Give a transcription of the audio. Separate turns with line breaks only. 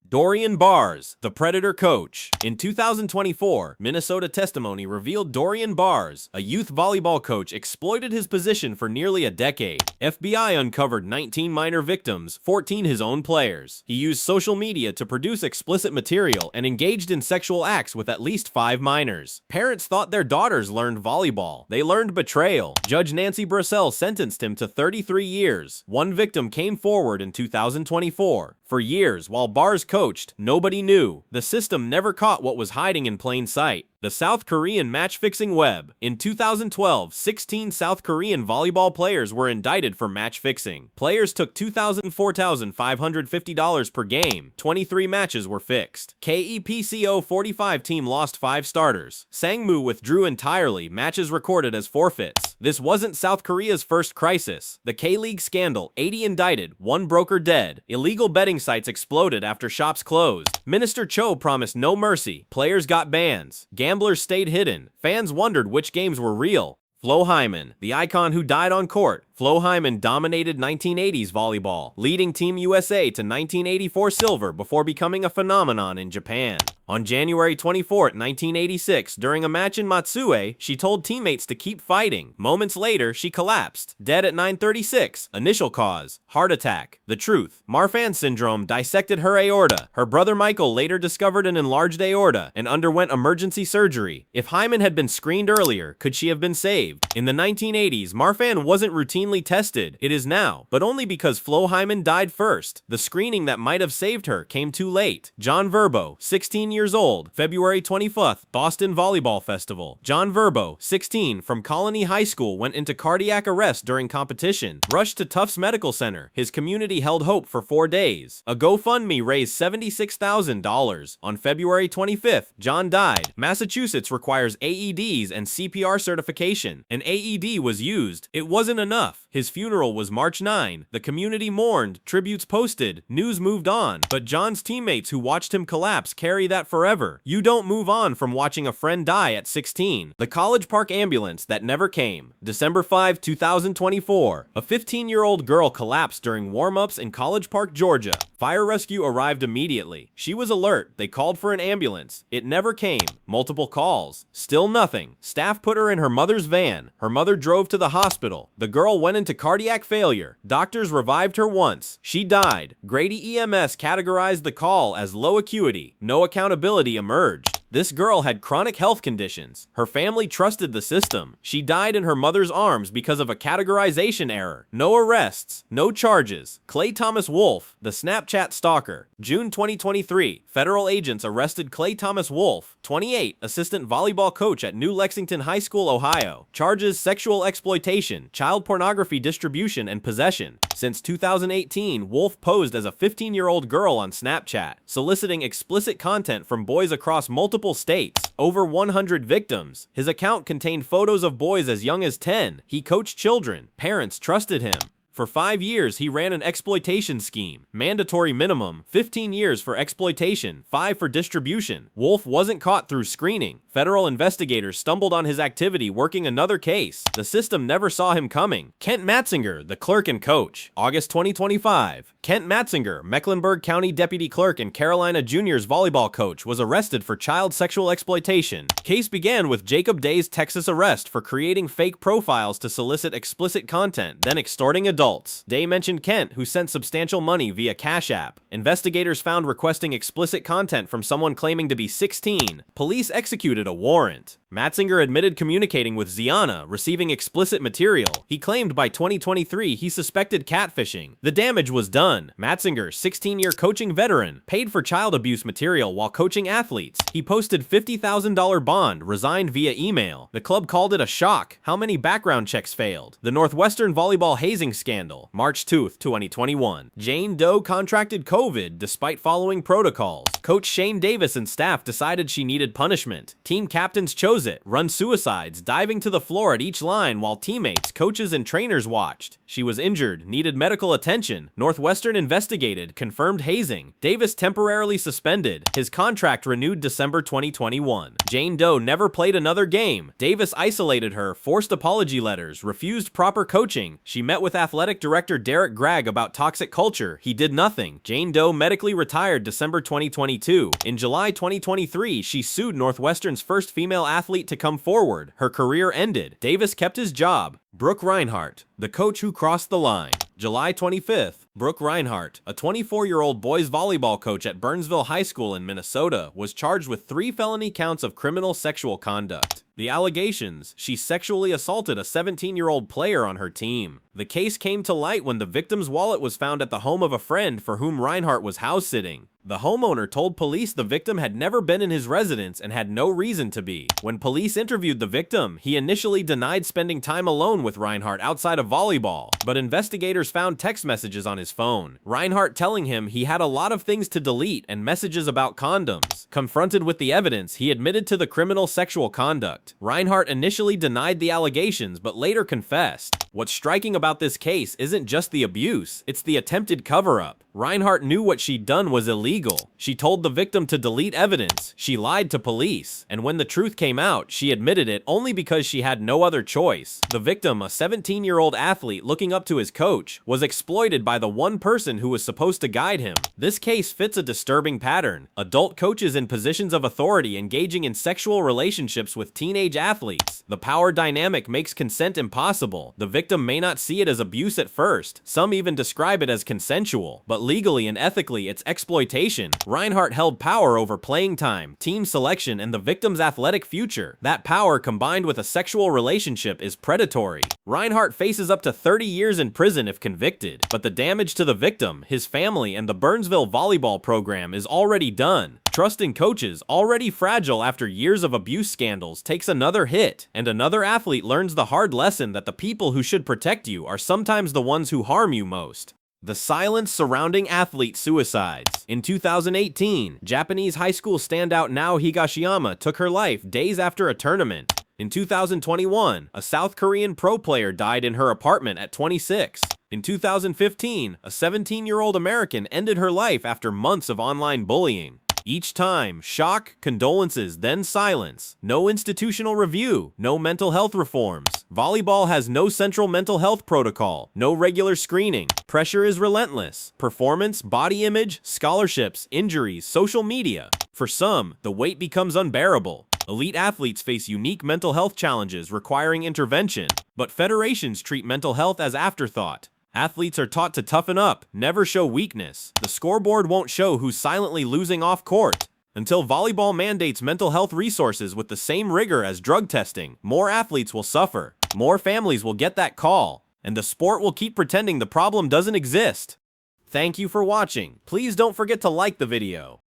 Dorian Bars, the Predator coach. In 2024, Minnesota testimony revealed Dorian Bars, a youth volleyball coach, exploited his position for nearly a decade. FBI uncovered 19 minor victims, 14 his own players. He used social media to produce explicit material and engaged in sexual acts with at least 5 minors. Parents thought their daughters learned volleyball. They learned betrayal. Judge Nancy Brissell sentenced him to 33 years. One victim came forward in 2024. For years, while Bars coached, nobody knew. The system never caught what was hiding in plain sight. The South Korean match-fixing web. In 2012, 16 South Korean volleyball players were indicted for match-fixing. Players took $2,000 to $4,550 per game. 23 matches were fixed. KEPCO 45 team lost 5 starters. Sangmu withdrew entirely, matches recorded as forfeits. This wasn't South Korea's first crisis. The K-League scandal, 80 indicted, 1 broker dead. Illegal betting sites exploded after shops closed. Minister Cho promised no mercy. Players got bans. Gamblers stayed hidden. Fans wondered which games were real. Flo Hyman, the icon who died on court. Flo Hyman dominated 1980s volleyball, leading Team USA to 1984 silver before becoming a phenomenon in Japan. On January 24, 1986, during a match in Matsue, she told teammates to keep fighting. Moments later, she collapsed, dead at 9:36. Initial cause, heart attack. The truth, Marfan syndrome dissected her aorta. Her brother Michael later discovered an enlarged aorta and underwent emergency surgery. If Hyman had been screened earlier, could she have been saved? In the 1980s, Marfan wasn't routinely tested. It is now, but only because Flo Hyman died first. The screening that might have saved her came too late. John Verbo, 16 years old, February 25th, Boston Volleyball Festival. John Verbo, 16, from Colony High School, went into cardiac arrest during competition. Rushed to Tufts Medical Center. His community held hope for 4 days. A GoFundMe raised $76,000. On February 25th, John died. Massachusetts requires AEDs and CPR certification. An AED was used. It wasn't enough. His funeral was March 9. The community mourned, tributes posted, news moved on. But John's teammates who watched him collapse carry that forever. You don't move on from watching a friend die at 16. The College Park ambulance that never came. December 5, 2024. A 15-year-old girl collapsed during warm-ups in College Park, Georgia. Fire rescue arrived immediately. She was alert. They called for an ambulance. It never came. Multiple calls. Still nothing. Staff put her in her mother's van. Her mother drove to the hospital. The girl went into cardiac failure. Doctors revived her once. She died. Grady EMS categorized the call as low acuity. No accountability emerged. This girl had chronic health conditions. Her family trusted the system. She died in her mother's arms because of a categorization error. No arrests. No charges. Clay Thomas Wolf, the Snapchat stalker. June 2023, federal agents arrested Clay Thomas Wolf, 28, assistant volleyball coach at New Lexington High School, Ohio. Charges sexual exploitation, child pornography distribution, and possession. Since 2018, Wolf posed as a 15-year-old girl on Snapchat, soliciting explicit content from boys across multiple states. Over 100 victims. His account contained photos of boys as young as 10. He coached children. Parents trusted him. For 5 years, he ran an exploitation scheme. Mandatory minimum, 15 years for exploitation, 5 for distribution. Wolf wasn't caught through screening. Federal investigators stumbled on his activity working another case. The system never saw him coming. Kent Matzinger, the clerk and coach. August 2025. Kent Matzinger, Mecklenburg County Deputy Clerk and Carolina Juniors volleyball coach, was arrested for child sexual exploitation. Case began with Jacob Day's Texas arrest for creating fake profiles to solicit explicit content, then extorting adults. Day mentioned Kent, who sent substantial money via Cash App. Investigators found requesting explicit content from someone claiming to be 16. Police executed a warrant. Matzinger admitted communicating with Ziana, receiving explicit material. He claimed by 2023 he suspected catfishing. The damage was done. Matzinger, 16-year coaching veteran, paid for child abuse material while coaching athletes. He posted $50,000 bond, resigned via email. The club called it a shock. How many background checks failed? The Northwestern volleyball hazing scandal. March 2, 2021. Jane Doe contracted COVID despite following protocols. Coach Shane Davis and staff decided she needed punishment. Team captains chose throws it, run suicides, diving to the floor at each line while teammates, coaches, and trainers watched. She was injured, needed medical attention. Northwestern investigated, confirmed hazing. Davis temporarily suspended. His contract renewed December 2021. Jane Doe never played another game. Davis isolated her, forced apology letters, refused proper coaching. She met with athletic director Derek Gregg about toxic culture. He did nothing. Jane Doe medically retired December 2022. In July 2023, she sued Northwestern's first female athlete to come forward. Her career ended. Davis kept his job. Brooke Reinhardt, the coach who crossed the line. July 25th, Brooke Reinhardt, a 24-year-old boys volleyball coach at Burnsville High School in Minnesota, was charged with 3 felony counts of criminal sexual conduct. The allegations: she sexually assaulted a 17-year-old player on her team. The case came to light when the victim's wallet was found at the home of a friend for whom Reinhardt was house-sitting. The homeowner told police the victim had never been in his residence and had no reason to be. When police interviewed the victim, he initially denied spending time alone with Reinhardt outside of volleyball, but investigators found text messages on his phone. Reinhardt telling him he had a lot of things to delete and messages about condoms. Confronted with the evidence, he admitted to the criminal sexual conduct. Reinhardt initially denied the allegations, but later confessed. What's striking about this case isn't just the abuse, it's the attempted cover-up. Reinhardt knew what she'd done was illegal. She told the victim to delete evidence. She lied to police. And when the truth came out, she admitted it only because she had no other choice. The victim, a 17-year-old athlete looking up to his coach, was exploited by the one person who was supposed to guide him. This case fits a disturbing pattern. Adult coaches in positions of authority engaging in sexual relationships with teenage athletes. The power dynamic makes consent impossible. The victim may not see it as abuse at first. Some even describe it as consensual. But legally and ethically, it's exploitation. Reinhardt held power over playing time, team selection, and the victim's athletic future. That power combined with a sexual relationship is predatory. Reinhardt faces up to 30 years in prison if convicted, but the damage to the victim, his family, and the Burnsville volleyball program is already done. Trust in coaches, already fragile after years of abuse scandals, takes another hit, and another athlete learns the hard lesson that the people who should protect you are sometimes the ones who harm you most. The silence surrounding athlete suicides. In 2018, Japanese high school standout Nao Higashiyama took her life days after a tournament. In 2021, a South Korean pro player died in her apartment at 26. In 2015, a 17-year-old American ended her life after months of online bullying. Each time, shock, condolences, then silence. No institutional review, no mental health reforms. Volleyball has no central mental health protocol, no regular screening. Pressure is relentless. Performance, body image, scholarships, injuries, social media. For some, the weight becomes unbearable. Elite athletes face unique mental health challenges requiring intervention, but federations treat mental health as afterthought. Athletes are taught to toughen up, never show weakness. The scoreboard won't show who's silently losing off court. Until volleyball mandates mental health resources with the same rigor as drug testing, more athletes will suffer, more families will get that call, and the sport will keep pretending the problem doesn't exist. Thank you for watching. Please don't forget to like the video.